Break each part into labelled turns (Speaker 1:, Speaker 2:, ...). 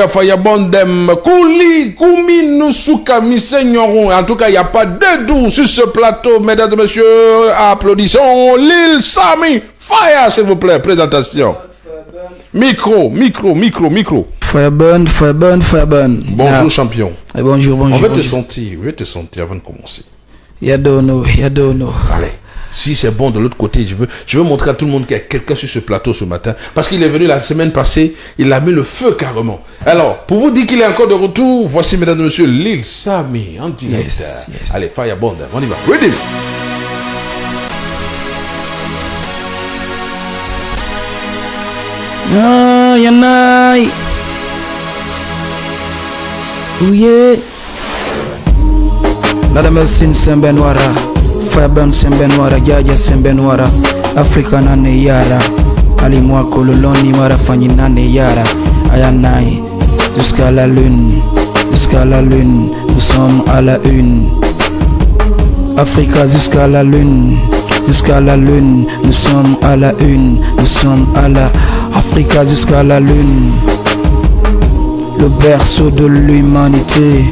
Speaker 1: Faya Bondem, Kouli, Koumine, Souka, Missignoron. En tout cas, il n'y a pas de doux sur ce plateau, mesdames et messieurs. Applaudissons Lil Sami. Fire, s'il vous plaît, présentation. Micro.
Speaker 2: Fire burn.
Speaker 1: Bonjour, champion.
Speaker 2: Et bonjour.
Speaker 1: On veut te sentir avant de commencer.
Speaker 2: Yadono.
Speaker 1: Allez. Si c'est bon de l'autre côté, je veux montrer à tout le monde qu'il y a quelqu'un sur ce plateau ce matin. Parce qu'il est venu la semaine passée, il a mis le feu carrément. Alors, pour vous dire qu'il est encore de retour, voici mesdames et messieurs Lil Sami en direct.
Speaker 2: Yes.
Speaker 1: Allez, Fire Bond, on y va. Ready?
Speaker 2: Yanai. Ouye. Madame Sin Sembenwara. Faban Sembenwara, Jaja Sembenwara, Africa Nane Yara, Ali Mwako Loloni Marafani Nane Yara, Ayanai, jusqu'à la lune, nous sommes à la une. Africa jusqu'à la lune, nous sommes à la une, nous sommes à la Africa jusqu'à la lune. Le berceau de l'humanité,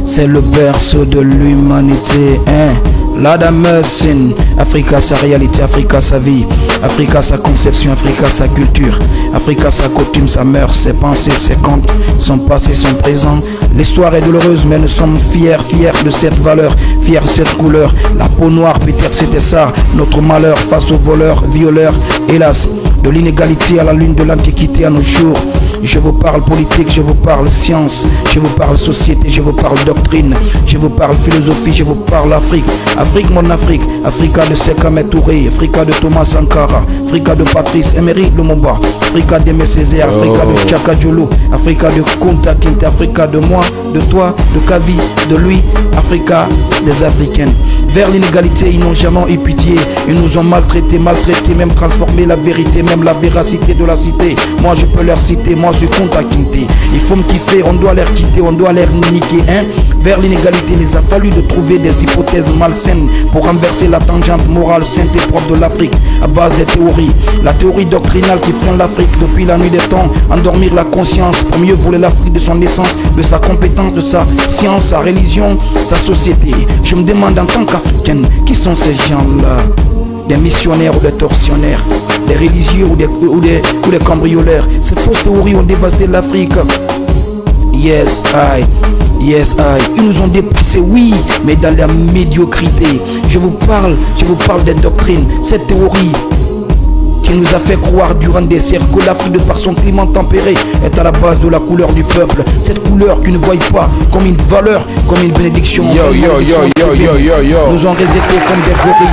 Speaker 2: c'est le berceau de l'humanité, hein. Lada Mersin, Africa sa réalité, Africa sa vie, Africa sa conception, Africa sa culture, Africa sa coutume, sa mœurs, ses pensées, ses contes, son passé, son présent. L'histoire est douloureuse mais nous sommes fiers de cette valeur, fiers de cette couleur. La peau noire, peut-être c'était ça, notre malheur face aux voleurs, violeurs, hélas. De l'inégalité à la lune de l'antiquité à nos jours. Je vous parle politique, je vous parle science, je vous parle société, je vous parle doctrine, je vous parle philosophie, je vous parle Afrique. Afrique, mon Afrique, Africa de Sekame Touré, Africa de Thomas Sankara, Africa de Patrice Emery Lumumba, Africa d'Aimé Césaire, Africa de Chaka Djoulou, Africa de Kunta Kinte, Africa de moi, de toi, de Kavi, de lui, Africa des Africains. Vers l'inégalité, ils n'ont jamais eu pitié, ils nous ont maltraités, même transformé la vérité, même la véracité de la cité. Moi je peux leur citer, moi je suis Kunta Kinte. Il faut me kiffer, on doit leur quitter, on doit leur niquer, hein. Vers l'inégalité, il les a fallu de trouver des hypothèses malsaines pour renverser la tangente morale sainte et propre de l'Afrique à base des théories. La théorie doctrinale qui freine l'Afrique depuis la nuit des temps, endormir la conscience pour mieux voler l'Afrique de son essence, de sa compétence, de sa science, sa religion, sa société. Je me demande en tant qu'Africaine, qui sont ces gens-là? Des missionnaires ou des tortionnaires, des religieux ou des cambrioleurs. Ces fausses théories ont dévasté l'Afrique. Yes, I. Ils nous ont dépassés, oui, mais dans la médiocrité. Je vous parle des doctrines, cette théorie qui nous a fait croire durant des siècles que l'Afrique, de par son climat tempéré, est à la base de la couleur du peuple. Cette couleur qui ne voit pas comme une valeur, comme une bénédiction. Nous ont résété comme des gorilles.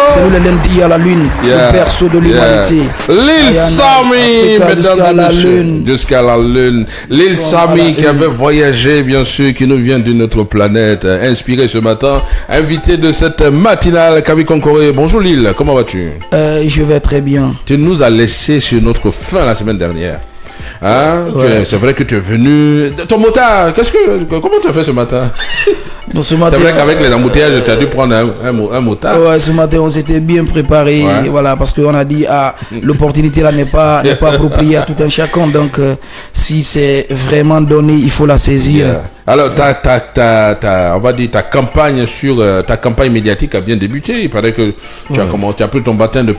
Speaker 2: C'est nous les lundis à la lune, le berceau de l'humanité.
Speaker 1: Lil Sami, mesdames et messieurs, jusqu'à la lune. Lil Sami qui avait voyagé, bien sûr, qui nous vient d'une autre planète, inspiré ce matin, invité de cette matinale, Kavi Konkoré. Bonjour Lil, comment vas-tu?
Speaker 2: Je vais très bien.
Speaker 1: Tu nous as laissé sur notre fin la semaine dernière. Hein?
Speaker 2: Ouais.
Speaker 1: C'est vrai que tu es venu. Ton motard, comment tu as fait ce matin?
Speaker 2: Donc, ce matin,
Speaker 1: c'est vrai qu'avec les embouteillages, tu as dû prendre un motard.
Speaker 2: Ouais, ce matin, on s'était bien préparé. Ouais. Voilà, parce qu'on a dit, l'opportunité là n'est pas appropriée à tout un chacun. Donc, si c'est vraiment donné, il faut la saisir.
Speaker 1: Yeah. Alors, on va dire, ta campagne médiatique a bien débuté. Il paraît que tu as pris ton bâton de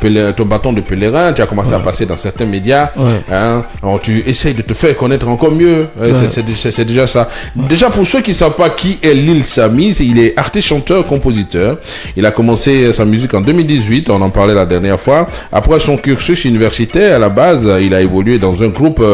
Speaker 1: pèlerin, tu as commencé à passer dans certains médias.
Speaker 2: Ouais.
Speaker 1: Hein? Alors, tu essayes de te faire connaître encore mieux. Ouais. C'est déjà ça. Ouais. Déjà, pour ceux qui ne savent pas qui est Lil Sami, il est artiste, chanteur, compositeur. Il a commencé sa musique en 2018, on en parlait la dernière fois. Après son cursus universitaire, à la base, il a évolué dans un groupe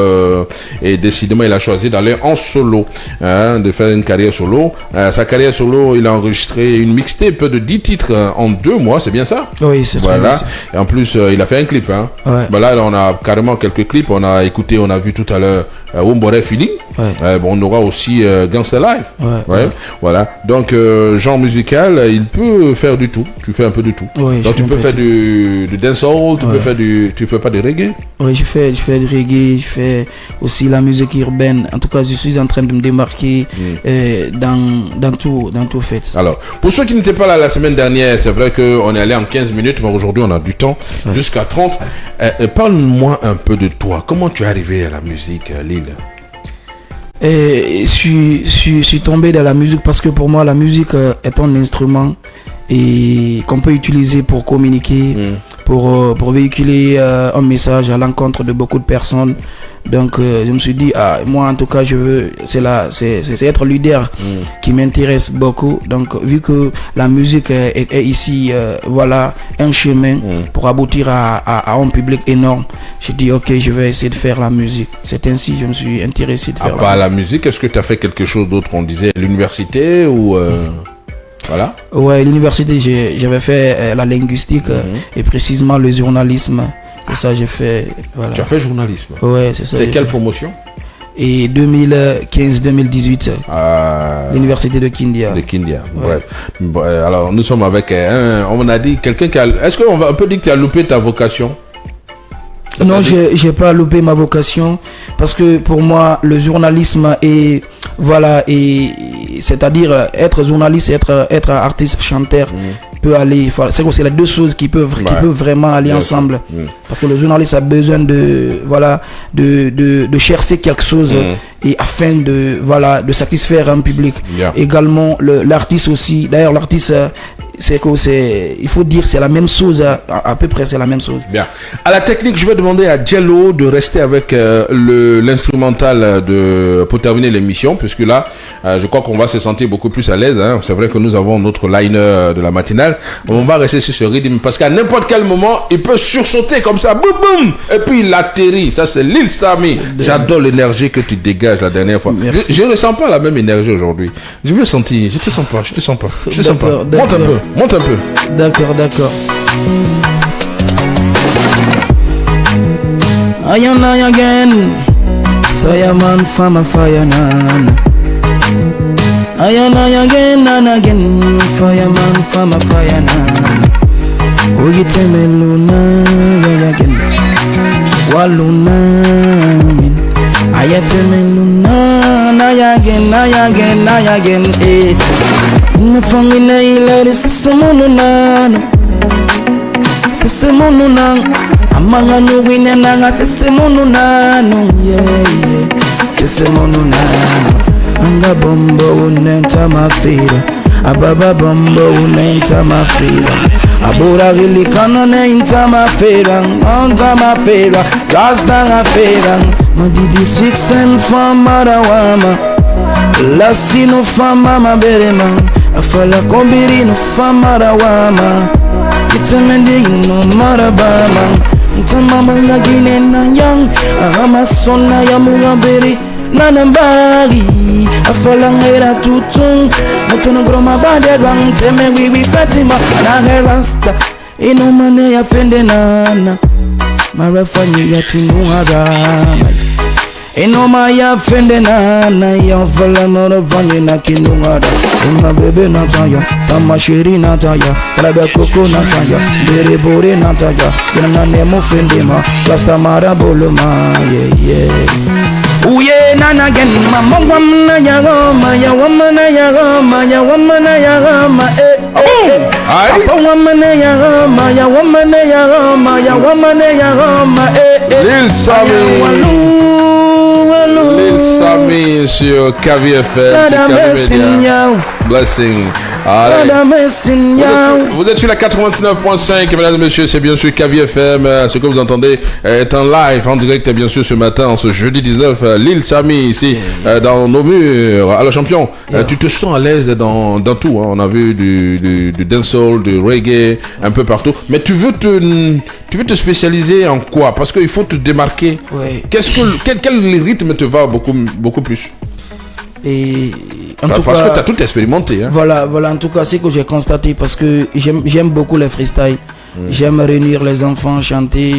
Speaker 1: et décidément, il a choisi d'aller en solo. Hein, de faire une carrière solo. Sa carrière solo, il a enregistré une mixtape de 10 titres en 2 mois, c'est bien ça?
Speaker 2: Oui, c'est ça.
Speaker 1: Voilà. Et en plus, il a fait un clip. Hein.
Speaker 2: Ouais.
Speaker 1: Ben là, on a carrément quelques clips. On a écouté, on a vu tout à l'heure Wombore Feeling.
Speaker 2: Ouais.
Speaker 1: On aura aussi Gangsta Live.
Speaker 2: Ouais.
Speaker 1: Voilà. Donc, genre musical, il peut faire du tout. Tu fais un peu de tout.
Speaker 2: Oui,
Speaker 1: donc, tu peux faire du dancehall, tu peux faire tu fais pas de reggae?
Speaker 2: Oui, je fais du reggae, je fais aussi la musique urbaine. En tout cas, je suis en train de me démarquer dans tout fait.
Speaker 1: Alors, pour ceux qui n'étaient pas là la semaine dernière, c'est vrai qu'on est allé en 15 minutes, mais aujourd'hui, on a du temps, jusqu'à 30. Parle-moi un peu de toi. Comment tu es arrivé à la musique, Lil?
Speaker 2: Je suis tombé dans la musique parce que pour moi, la musique est un instrument et qu'on peut utiliser pour communiquer, pour véhiculer un message à l'encontre de beaucoup de personnes. Donc je me suis dit, moi en tout cas je veux, c'est être leader qui m'intéresse beaucoup. Donc vu que la musique est ici, voilà un chemin pour aboutir à un public énorme, j'ai dit ok, je vais essayer de faire la musique. C'est ainsi que je me suis intéressé de faire
Speaker 1: la musique. Est-ce que tu as fait quelque chose d'autre? On disait l'université ou voilà.
Speaker 2: Ouais, l'université j'avais fait la linguistique et précisément le journalisme. Et ça j'ai fait, voilà.
Speaker 1: Tu as fait journalisme?
Speaker 2: Ouais, c'est ça.
Speaker 1: C'est quelle promotion?
Speaker 2: Et 2015-2018, l'université de Kindia.
Speaker 1: De Kindia, ouais. Bon, alors nous sommes avec on a dit quelqu'un qui a... Est-ce qu'on peut dire que tu as loupé ta vocation?
Speaker 2: Non, j'ai pas loupé ma vocation parce que pour moi le journalisme est c'est-à-dire être journaliste et être artiste chanteur peut aller, c'est les deux choses qui peuvent vraiment aller ensemble. Parce que le journaliste a besoin de chercher quelque chose et afin de satisfaire un public. Également l'artiste aussi. D'ailleurs l'artiste il faut dire c'est la même chose, à peu près c'est la même chose.
Speaker 1: Bien. À la technique, je vais demander à Jello de rester avec l'instrumental pour terminer l'émission, puisque là je crois qu'on va se sentir beaucoup plus à l'aise, hein. C'est vrai que nous avons notre liner de la matinale. On va rester sur ce rythme parce qu'à n'importe quel moment il peut sursauter comme ça, boum boum, et puis il atterrit. Ça c'est Lil Sami. J'adore l'énergie que tu dégages la dernière fois. Je ne ressens pas la même énergie aujourd'hui. Je veux sentir, je te sens pas. Monte un peu.
Speaker 2: D'accord. Ayan again, Sayaman Fama Fayanan. Ayan again and again, Fireman Fama Fayanan. Uyitemeluna again, Waluna. Ayatemeluna again, eh. Mfangile ile sisemonunana amanga nuwine nanga sisemonunana sisemonunana anga bombo unenta mafira ababa bombo unenta mafira abura gili kana nenta mafira anta mafira rasta mafira madidi sixen famarawama lasino fama maberema afala kombiri no famara wama itemende no marabama ntamama gine na yang ama sona ya mugaberi nanambari afala ngera tutun mutono groma bande bang teme wiwi fatima na rasta ino mane ya fende nana marafanyi ya tinuhara Inoma ya fende na ya fala mora vanyi na kinungada. Uma bebe na taya, tamashiri na taya, kalabe koko na taya, bere bore na taya. Yana nemo fende ma, rasta mara boloma, yeah. Uye nana gen mama wamna ya goma, ya wamna ya goma, ya wamna ya goma, Papa wamna ya goma, ya wamna ya goma, ya wamna ya goma,
Speaker 1: Lil Sami. Lil Sami sur KVFM, Blessing. Vous êtes sur la 89.5, mesdames et messieurs, c'est bien sûr KVFM. Ce que vous entendez est en live, en direct, bien sûr, ce matin, ce jeudi 19. Lil Sami ici, dans nos murs. Alors, champion, tu te sens à l'aise dans tout, hein. On a vu du dancehall, du reggae, un peu partout. Mais tu veux te spécialiser en quoi? Parce qu'il faut te démarquer.
Speaker 2: Oui.
Speaker 1: Quel rythme te va beaucoup plus?
Speaker 2: Et
Speaker 1: parce que tu as tout expérimenté, hein.
Speaker 2: Voilà, en tout cas, c'est que j'ai constaté parce que j'aime beaucoup les freestyles. J'aime réunir les enfants, chanter.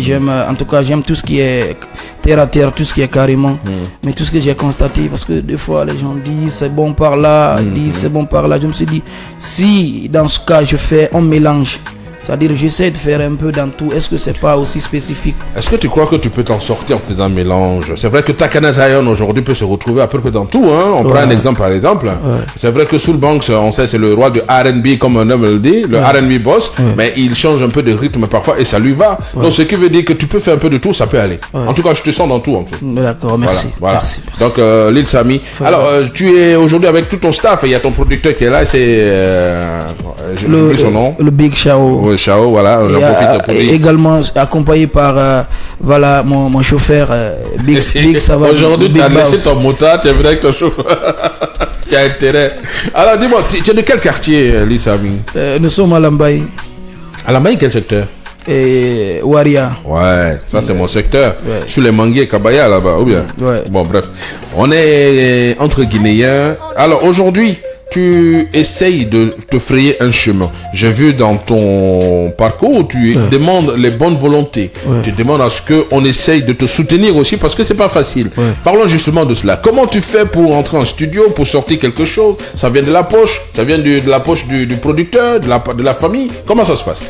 Speaker 2: En tout cas, j'aime tout ce qui est terre à terre, tout ce qui est carrément. Mais tout ce que j'ai constaté, parce que des fois, les gens disent c'est bon par là, disent c'est bon par là. Je me suis dit, si dans ce cas, je fais un mélange, c'est-à-dire j'essaie de faire un peu dans tout. Est-ce que c'est pas aussi spécifique?
Speaker 1: Est-ce que tu crois que tu peux t'en sortir en faisant un mélange? C'est vrai que Takana Zion aujourd'hui peut se retrouver à peu près dans tout. Hein? On prend un exemple par exemple. C'est vrai que Soul Banks, on sait, c'est le roi de R&B comme un homme le dit, le R&B boss, mais il change un peu de rythme parfois et ça lui va. Donc ce qui veut dire que tu peux faire un peu de tout, ça peut aller. En tout cas, je te sens dans tout en fait.
Speaker 2: D'accord, merci.
Speaker 1: Voilà.
Speaker 2: Merci.
Speaker 1: Donc Lil Samy. Alors tu es aujourd'hui avec tout ton staff, il y a ton producteur qui est là, c'est j'oublie son nom.
Speaker 2: Le Big Chao.
Speaker 1: Oui, Chao, voilà.
Speaker 2: Et également accompagné par voilà mon chauffeur Big ça va.
Speaker 1: Aujourd'hui tu as laissé ton motard, tu es venu avec ton chauffeur. Tu as intérêt. Alors dis-moi, tu es de quel quartier, Lil Samy?
Speaker 2: Nous sommes à Lambaye.
Speaker 1: À Lambaye, quel secteur?
Speaker 2: Et Waria.
Speaker 1: Ouais, ça c'est mon secteur. Sur les manguiers Kabaya là-bas, ou bien? Bon, bref. On est entre Guinéens. Alors aujourd'hui, tu essayes de te frayer un chemin. J'ai vu dans ton parcours où tu demandes les bonnes volontés. Tu demandes à ce qu'on essaye de te soutenir aussi parce que c'est pas facile. Parlons justement de cela. Comment tu fais pour entrer en studio, pour sortir quelque chose? Ça vient de la poche? Ça vient de la poche du producteur, de la famille? Comment ça se passe?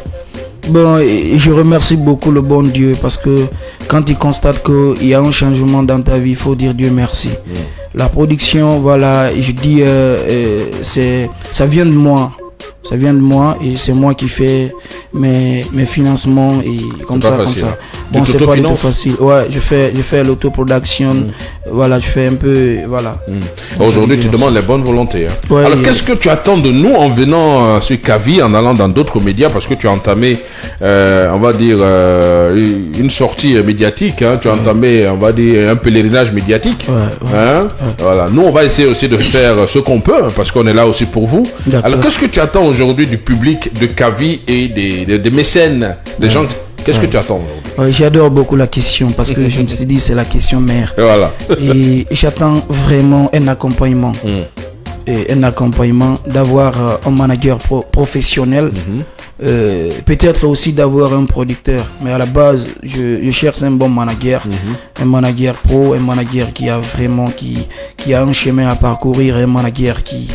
Speaker 2: Bon, je remercie beaucoup le bon Dieu parce que quand il constate qu'il y a un changement dans ta vie, il faut dire Dieu merci. La production, voilà, je dis, ça vient de moi. Ça vient de moi et c'est moi qui fais mes financements et comme ça, comme ça. Bon, c'est pas du tout facile. Ouais, je fais l'autoproduction. Voilà, je fais un peu, voilà.
Speaker 1: Aujourd'hui, tu demandes les bonnes volontés. Hein. Alors, qu'est-ce que tu attends de nous en venant sur Kavi, en allant dans d'autres médias, parce que tu as entamé, on va dire, une sortie médiatique. Hein. Tu as entamé, on va dire, un pèlerinage médiatique. Hein. Voilà. Nous, on va essayer aussi de faire ce qu'on peut, parce qu'on est là aussi pour vous. Alors, qu'est-ce que tu attends aujourd'hui du public de Kavi et des mécènes, des gens? Qu'est-ce que tu attends aujourd'hui?
Speaker 2: J'adore beaucoup la question parce que je me suis dit c'est la question mère.
Speaker 1: Et voilà.
Speaker 2: Et j'attends vraiment un accompagnement. Et un accompagnement, d'avoir un manager professionnel. Peut-être aussi d'avoir un producteur, mais à la base je cherche un bon manager, un manager pro, un manager qui a vraiment qui a un chemin à parcourir, un manager qui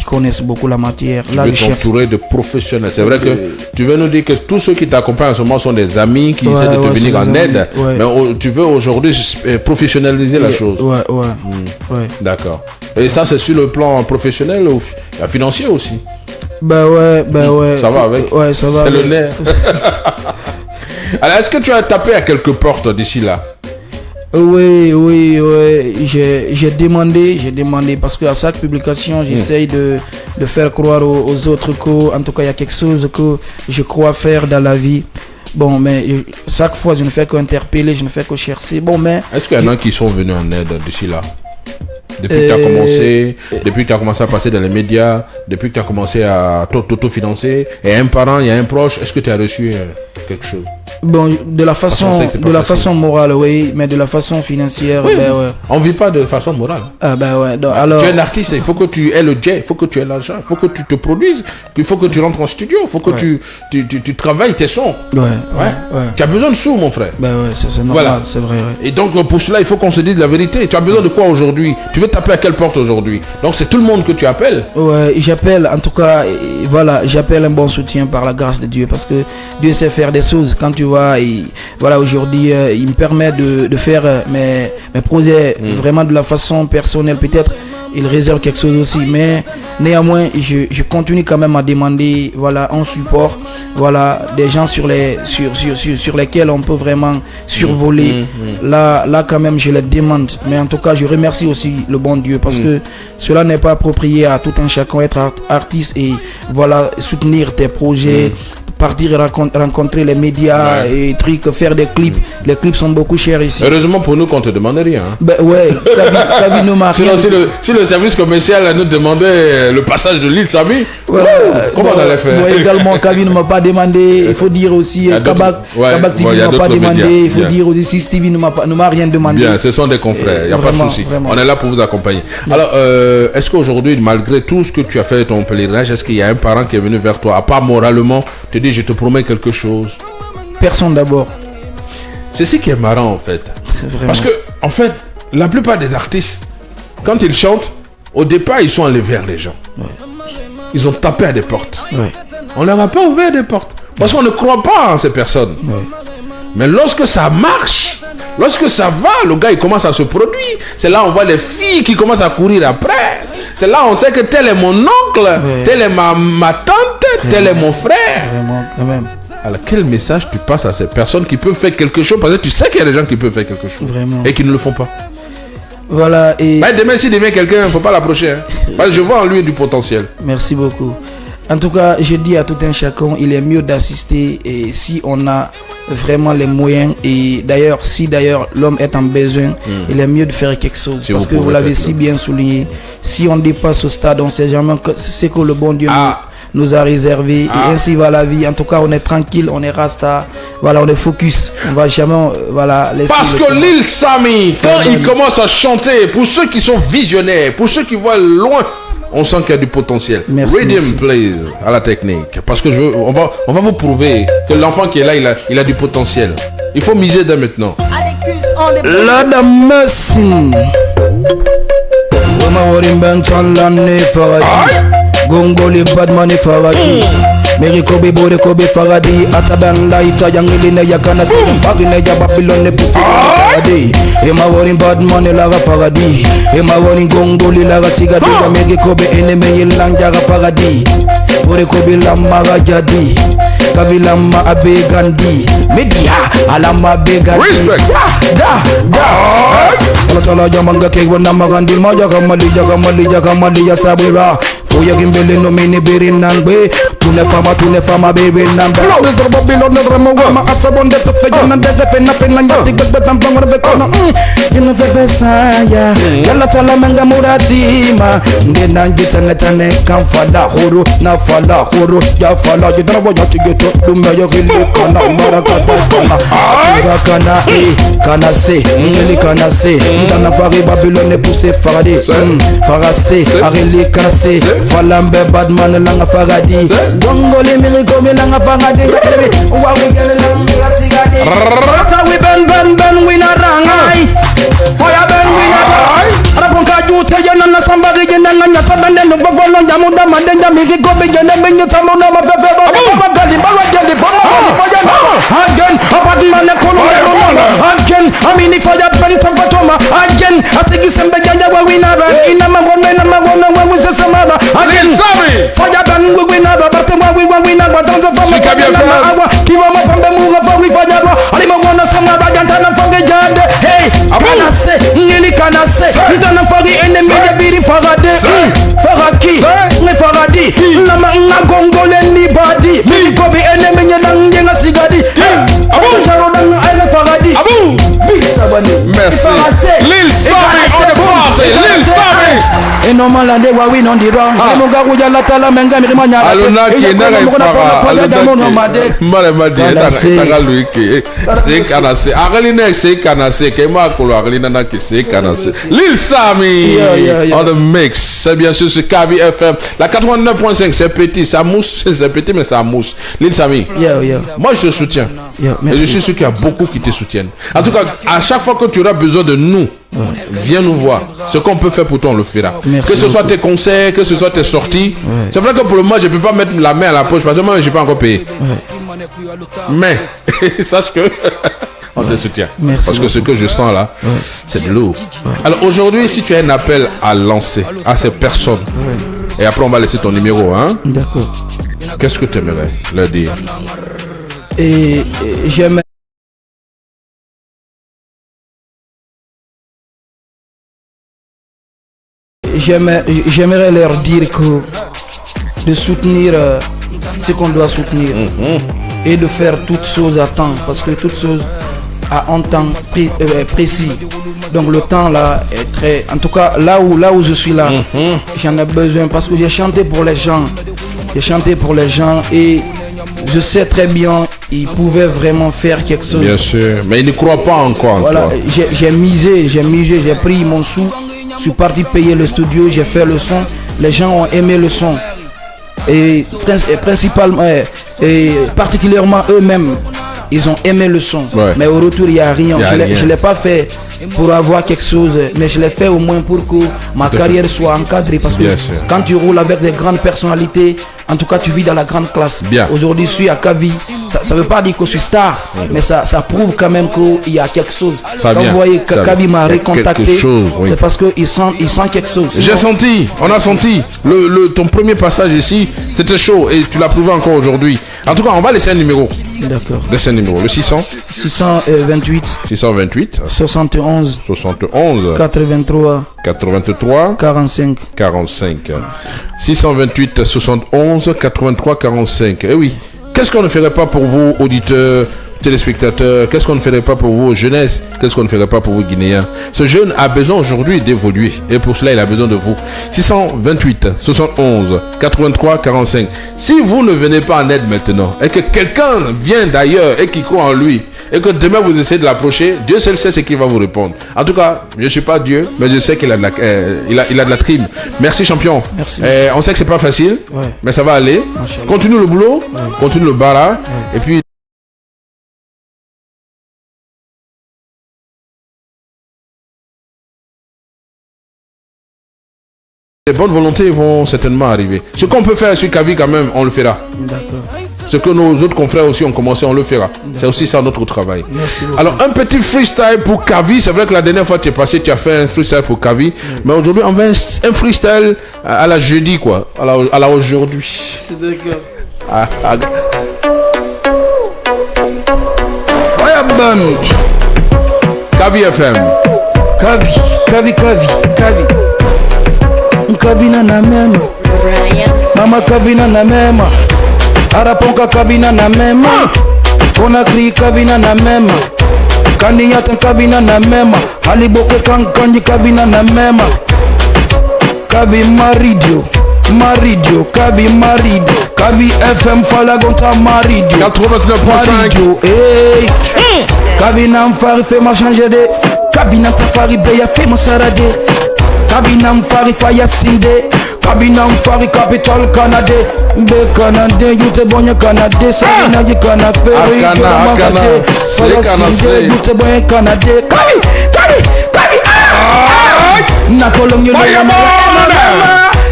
Speaker 2: connaissent beaucoup la matière.
Speaker 1: Là, tu veux t'entourer de professionnels. C'est vrai que tu veux nous dire que tous ceux qui t'accompagnent en ce moment sont des amis qui essaient de te venir en aide, mais tu veux aujourd'hui professionnaliser la chose. D'accord. Et ça c'est sur le plan professionnel ou financier aussi?
Speaker 2: Bah ouais.
Speaker 1: Ça va avec?
Speaker 2: Ouais, ça va.
Speaker 1: C'est le nerf. Alors, est-ce que tu as tapé à quelques portes d'ici là?
Speaker 2: Oui. J'ai demandé parce qu'à chaque publication, j'essaye de faire croire aux autres qu'en tout cas, il y a quelque chose que je crois faire dans la vie. Bon, mais chaque fois, je ne fais qu'interpeller, je ne fais que chercher. Bon, mais...
Speaker 1: Est-ce qu'il y en a qui sont venus en aide d'ici là? Depuis que tu as commencé à passer dans les médias, depuis que tu as commencé à t'autofinancer, et un parent, il y a un proche, est-ce que tu as reçu quelque chose?
Speaker 2: Bon, de la façon morale, oui, mais de la façon financière,
Speaker 1: On ne vit pas de façon morale.
Speaker 2: Ah ben ouais, donc, alors...
Speaker 1: Tu es un artiste, il faut que tu aies le jet, il faut que tu aies l'argent, il faut que tu te produises, il faut que tu rentres en studio, il faut que tu travailles tes sons. Tu as besoin de sous, mon frère.
Speaker 2: Ben ouais, c'est normal, voilà. C'est vrai.
Speaker 1: Et donc pour cela, il faut qu'on se dise la vérité. Tu as besoin de quoi aujourd'hui? Tu veux taper à quelle porte aujourd'hui? Donc c'est tout le monde que tu appelles?
Speaker 2: Ouais, j'appelle, en tout cas, voilà, j'appelle un bon soutien par la grâce de Dieu, parce que Dieu sait faire des choses. Quand tu vois, voilà, aujourd'hui, il me permet de faire mes projets vraiment de la façon personnelle. Peut-être il réserve quelque chose aussi, mais néanmoins, je continue quand même à demander, voilà, un support, voilà, des gens sur lesquels on peut vraiment survoler. Là, quand même, je les demande. Mais en tout cas, je remercie aussi le bon Dieu, parce que cela n'est pas approprié à tout un chacun, être artiste et voilà, soutenir tes projets. Partir rencontrer les médias et trucs, faire des clips. Les clips sont beaucoup chers ici.
Speaker 1: Heureusement pour nous qu'on te demande rien. Hein.
Speaker 2: Ben ouais, Kavi nous marque.
Speaker 1: Sinon, si le service commercial nous demandait le passage de Lil Samy, voilà, comment on allait faire?
Speaker 2: Moi également, Kavi ne m'a pas demandé. Il faut dire aussi, Kabak TV ne m'a pas demandé. Il faut dire aussi, Stevie ne m'a rien demandé.
Speaker 1: Bien, ce sont des confrères, il n'y a pas de souci. On est là pour vous accompagner. Alors, est-ce qu'aujourd'hui, malgré tout ce que tu as fait de ton pèlerinage, est-ce qu'il y a un parent qui est venu vers toi, à part moralement, te dit je te promets quelque chose.
Speaker 2: Personne d'abord.
Speaker 1: C'est ce qui est marrant en fait.
Speaker 2: Vraiment.
Speaker 1: Parce que, en fait, la plupart des artistes, quand ils chantent, au départ, ils sont allés vers les gens.
Speaker 2: Ouais.
Speaker 1: Ils ont tapé à des portes.
Speaker 2: Ouais.
Speaker 1: On leur a pas ouvert des portes. Parce qu'on ne croit pas en ces personnes.
Speaker 2: Ouais.
Speaker 1: Mais lorsque ça marche, lorsque ça va, le gars il commence à se produire. C'est là on voit les filles qui commencent à courir après. C'est là on sait que tel est mon oncle, tel est ma tante, tel est mon frère.
Speaker 2: Vraiment, quand même.
Speaker 1: Alors quel message tu passes à ces personnes qui peuvent faire quelque chose? Parce que tu sais qu'il y a des gens qui peuvent faire quelque chose.
Speaker 2: Vraiment.
Speaker 1: Et qui ne le font pas.
Speaker 2: Voilà, et...
Speaker 1: Bah, demain s'il devient quelqu'un, il ne faut pas l'approcher. Hein. Parce que je vois en lui du potentiel.
Speaker 2: Merci beaucoup. En tout cas, je dis à tout un chacun, il est mieux d'assister et si on a vraiment les moyens et d'ailleurs, si d'ailleurs l'homme est en besoin, il est mieux de faire quelque chose.
Speaker 1: Si
Speaker 2: parce que vous l'avez si bien souligné, si on dépasse au stade, on ne sait jamais ce que le bon Dieu nous a réservé et ainsi va la vie. En tout cas, on est tranquille, on est rasta, voilà, on est focus. On va jamais, voilà, laisser.
Speaker 1: Parce que Lil Sami, quand il commence à chanter, pour ceux qui sont visionnaires, pour ceux qui voient loin, on sent qu'il y a du potentiel.
Speaker 2: Merci,
Speaker 1: Rhythm plays à la technique. Parce que on va vous prouver que l'enfant qui est là, il a du potentiel. Il faut miser dès maintenant.
Speaker 2: La dame Gongoli Badman Faradi Mary Kobe Bore Kobe Faradi Ataban Laita Yangilina Yakana Seven Pagina Babylon Pussy Faradi Emma Warren Badman Lara Faradi Emma Warren Gongoli Lara Sigadi Mary Kobe Enemy Lanjara Faradi Bore Kobe Lamara Jadi Kavilama Abe Gandhi Media Alama Begandi
Speaker 1: Respect.
Speaker 2: Tala Jamanga Kegwana Magandil Maja Kamali ya Sabira Foya Gimbele no mini berin nangbe Tune fama bebe nambe Nidro Babylon nidro mwama Atsabonde tufeja na dege fena Njati gagbe tampangwa vekona Yinu vevesaya Yala tala menga muratima Ndena njitane kamfala huru Na fala huru Ya fala Jidana waya tigeto Dume ya gili kana Marakata kana Atiga kana Kana se Ngeli kana se Ndana fari Babylon pousse Faradi Farase Arili kana se Falambe Badman langa Faradi Gongoli Miriko langa Faradi Wawigele langa Sigadi Rata we ben winarangai Fire ben winarangai Araponka jute jana na sambari jana na nyata bende no bavolo nyamuda mandenda Miriko bejene benye tamona mafefeba Magali bageli bama Again Badman kolonelo Again Amini fire ben tafatoma Again Asigi sembe janja wa winara Ina mabona wewe samara
Speaker 1: Lil Sami.
Speaker 2: Fire ben we winara Bate wa winara Don't awa Kiwa mapambe munga fawi fajara Alima wana samara Jantana fange jande Hey Kanase Ngili kanase Ndana fange enemy Biri farade Faraki Nge faradi Nama nga gongole ni badi Mili kobi enemy Nyedange nga sigadi Abu Sharodan Aile faradi
Speaker 1: Abu Merci. Lil Sami on the party. Lil Sami.
Speaker 2: Eno malande wa win on the wrong. Emo garu ya latala menga mirima nyala.
Speaker 1: Aluna ki nara ifara. Aluna mare madi taka luiki. C'est kanase. Agalina c'est kanase. Kema kolo agalina na ki c'est kanase. Lil Sami on the mix. C'est bien sûr sur KV FM. La 89.5 c'est petit, ça mousse, c'est petit mais ça mousse. Lil Sami. Moi je te soutiens. Et je suis sûr qu'il y a beaucoup qui te soutiennent. En tout cas, à chaque fois que tu auras besoin de nous, viens nous voir. Ce qu'on peut faire pour toi, on le fera. Que ce soit tes concerts, que ce soit tes sorties. C'est vrai que pour le moment, je ne peux pas mettre la main à la poche parce que moi, je n'ai pas encore payé. Mais, sache que on te soutient. Parce que ce que je sens là, c'est de l'eau. Alors aujourd'hui, si tu as un appel à lancer à ces personnes, et après on va laisser ton numéro, hein.
Speaker 2: D'accord.
Speaker 1: Qu'est-ce que tu aimerais leur dire?
Speaker 2: Et j'aimerais leur dire que de soutenir ce qu'on doit soutenir et de faire toutes choses à temps parce que toutes choses à un temps précis. Donc le temps là est très... En tout cas là où je suis là, j'en ai besoin parce que j'ai chanté pour les gens. J'ai chanté pour les gens et je sais très bien ils pouvaient vraiment faire quelque chose.
Speaker 1: Bien sûr, mais ils ne croient pas encore.
Speaker 2: Voilà, j'ai misé, j'ai pris mon sou. Je suis parti payer le studio, j'ai fait le son. Les gens ont aimé le son. Et principalement, Et particulièrement eux-mêmes, ils ont aimé le son.
Speaker 1: Ouais.
Speaker 2: Mais au retour, il n'y a rien. Je ne l'ai pas fait pour avoir quelque chose, mais je l'ai fait au moins pour que ma carrière soit encadrée. Parce que quand tu roules avec des grandes personnalités, en tout cas, tu vis dans la grande classe. Aujourd'hui, je suis à Kavi. Ça ne veut pas dire que je suis star, mais ça prouve quand même qu'il y a quelque chose. Quand vous voyez que Kavi m'a recontacté, c'est parce qu'il sent quelque chose. Sinon...
Speaker 1: J'ai senti, on a senti. Ton premier passage ici, c'était chaud et tu l'as prouvé encore aujourd'hui. En tout cas, on va laisser un numéro.
Speaker 2: D'accord.
Speaker 1: Laissez un numéro. Le
Speaker 2: 628.
Speaker 1: 628.
Speaker 2: 71.
Speaker 1: 83.
Speaker 2: 45.
Speaker 1: 628 71 83 45. Eh oui. Qu'est-ce qu'on ne ferait pas pour vous, auditeurs, téléspectateurs? Qu'est-ce qu'on ne ferait pas pour vous, jeunesse? Qu'est-ce qu'on ne ferait pas pour vous, Guinéens? Ce jeune a besoin aujourd'hui d'évoluer. Et pour cela, il a besoin de vous. 628 71 83 45. Si vous ne venez pas en aide maintenant, et que quelqu'un vient d'ailleurs et qui croit en lui, et que demain vous essayez de l'approcher, Dieu seul sait ce qu'il va vous répondre. En tout cas, je ne suis pas Dieu, mais je sais qu'il a de la trime. Merci, champion.
Speaker 2: Merci.
Speaker 1: On sait que c'est pas facile, mais ça va aller. Continue le boulot, continue le bara, et puis les bonnes volontés vont certainement arriver. Ce qu'on peut faire sur Kavi quand même, on le fera.
Speaker 2: D'accord.
Speaker 1: Ce que nos autres confrères aussi ont commencé, on le fera. C'est aussi ça notre travail.
Speaker 2: Merci beaucoup.
Speaker 1: Alors un petit freestyle pour Kavi. C'est vrai que la dernière fois tu es passé, tu as fait un freestyle pour Kavi. Mais aujourd'hui on va un freestyle à la jeudi quoi. À la aujourd'hui.
Speaker 2: C'est d'accord.
Speaker 1: Fireband. Kavi FM.
Speaker 2: Kavi. Kavina na mema Mama Kavina na mema Araponka Kavina na mema Konakri Kavina na mema Kaniyatan Kavina na mema Haliboke Kankanji Kavina na mema Kavi Maridio Kavi Maridio Kavi FM Falagonta Maridio
Speaker 1: 89.5
Speaker 2: hey. Kavi Namfari fait m'a changer de Kavi Namfari Beya fait m'a sarade Kabinam fari faya sinde Kabinam fari capital Canada Be Canada yute bonya Canada Sabina yi kana ferry
Speaker 1: Akana
Speaker 2: Faya sinde yute bonya Canada Kabi Nakolong yu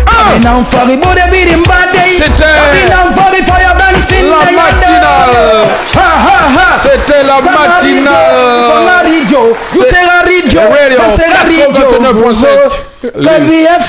Speaker 2: Kabinam fari bode birim bade Kabinam fari faya dancing
Speaker 1: la matinale. C'était la matinale.
Speaker 2: Radio.
Speaker 1: Radio 89.5.